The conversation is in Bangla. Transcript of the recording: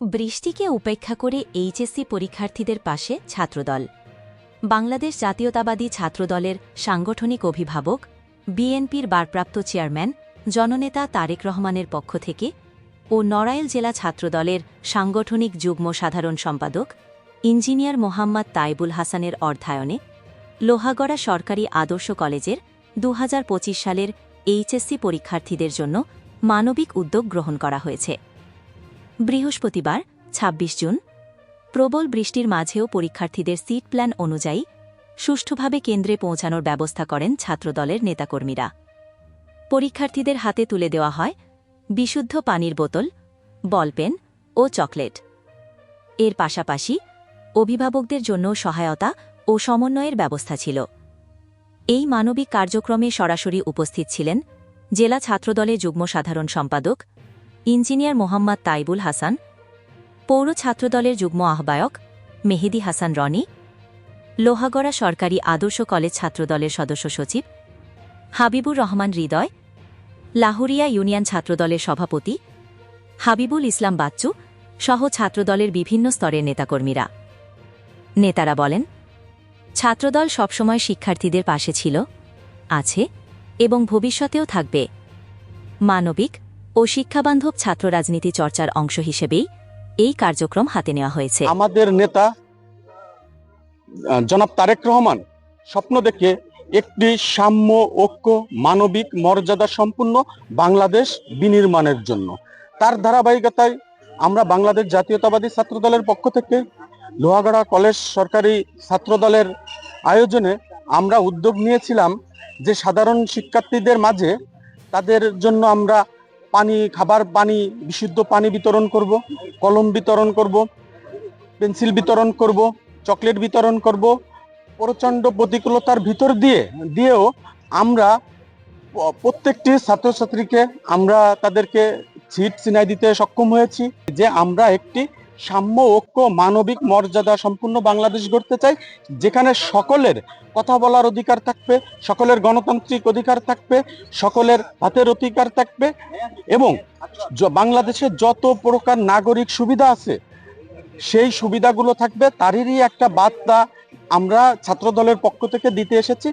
বৃষ্টিকে উপেক্ষা করে এইচএসসি পরীক্ষার্থীদের পাশে ছাত্রদল। বাংলাদেশ জাতীয়তাবাদী ছাত্রদলের সাংগঠনিক অভিভাবক, বিএনপির ভারপ্রাপ্ত চেয়ারম্যান জননেতা তারেক রহমানের পক্ষ থেকে ও নড়াইল জেলা ছাত্রদলের সাংগঠনিক যুগ্ম সাধারণ সম্পাদক ইঞ্জিনিয়ার মোহাম্মদ তাইবুল হাসানের অর্থায়নে লোহাগড়া সরকারি আদর্শ কলেজের ২০২৫ সালের এইচএসসি পরীক্ষার্থীদের জন্য মানবিক উদ্যোগ গ্রহণ করা হয়েছে। বৃহস্পতিবার ২৬ জুন প্রবল বৃষ্টির মাঝেও পরীক্ষার্থীদের সিট প্ল্যান অনুযায়ী সুষ্ঠুভাবে কেন্দ্রে পৌঁছানোর ব্যবস্থা করেন ছাত্রদলের নেতাকর্মীরা। পরীক্ষার্থীদের হাতে তুলে দেওয়া হয় বিশুদ্ধ পানির বোতল, বলপেন ও চকলেট। এর পাশাপাশি অভিভাবকদের জন্য সহায়তা ও সমন্বয়ের ব্যবস্থা ছিল। এই মানবিক কার্যক্রমে সরাসরি উপস্থিত ছিলেন জেলা ছাত্রদলের যুগ্ম সাধারণ সম্পাদক ইঞ্জিনিয়ার মোহাম্মদ তাইবুল হাসান, পৌর ছাত্রদলের যুগ্ম আহ্বায়ক মেহেদি হাসান রনি, লোহাগড়া সরকারি আদর্শ কলেজ ছাত্রদলের সদস্য সচিব হাবিবুর রহমান হৃদয়, লাহুরিয়া ইউনিয়ন ছাত্রদলের সভাপতি হাবিবুল ইসলাম বাচ্চু সহ ছাত্রদলের বিভিন্ন স্তরের নেতাকর্মীরা। নেতারা বলেন, ছাত্রদল সবসময় শিক্ষার্থীদের পাশে ছিল, আছে এবং ভবিষ্যতেও থাকবে। মানবিক ও শিক্ষাবান্ধব ছাত্র রাজনীতি চর্চার অংশ হিসেবেই এই কার্যক্রম হাতে নেওয়া হয়েছে। আমাদের নেতা জনাব তারেক রহমান স্বপ্ন দেখে একটি সাম্য, ঐক্য, মানবিক, মর্যাদা সম্পূর্ণ বাংলাদেশ বিনির্মাণের জন্য। তার ধারাবাহিকতায় আমরা বাংলাদেশ জাতীয়তাবাদী ছাত্রদলের পক্ষ থেকে লোহাগড়া কলেজ সরকারি ছাত্রদলের আয়োজনে আমরা উদ্যোগ নিয়েছিলাম যে সাধারণ শিক্ষার্থীদের মাঝে তাদের জন্য আমরা খাবার পানি, বিশুদ্ধ পানি বিতরণ করব, কলম বিতরণ করব, পেন্সিল বিতরণ করব, চকলেট বিতরণ করব। প্রচণ্ড প্রতিকূলতার ভিতর দিয়েও আমরা প্রত্যেকটি ছাত্রছাত্রীকে আমরা তাদেরকে সিট চিনাই দিতে সক্ষম হয়েছি যে আমরা একটি সাম্য, ঐক্য, মানবিক, মর্যাদা সম্পূর্ণ বাংলাদেশ গড়তে চাই, যেখানে সকলের কথা বলার অধিকার থাকবে, সকলের গণতান্ত্রিক অধিকার থাকবে, সকলের হাতের অধিকার থাকবে এবং বাংলাদেশে যত প্রকার নাগরিক সুবিধা আছে সেই সুবিধাগুলো থাকবে। তারই একটা বার্তা আমরা ছাত্রদলের পক্ষ থেকে দিতে এসেছি।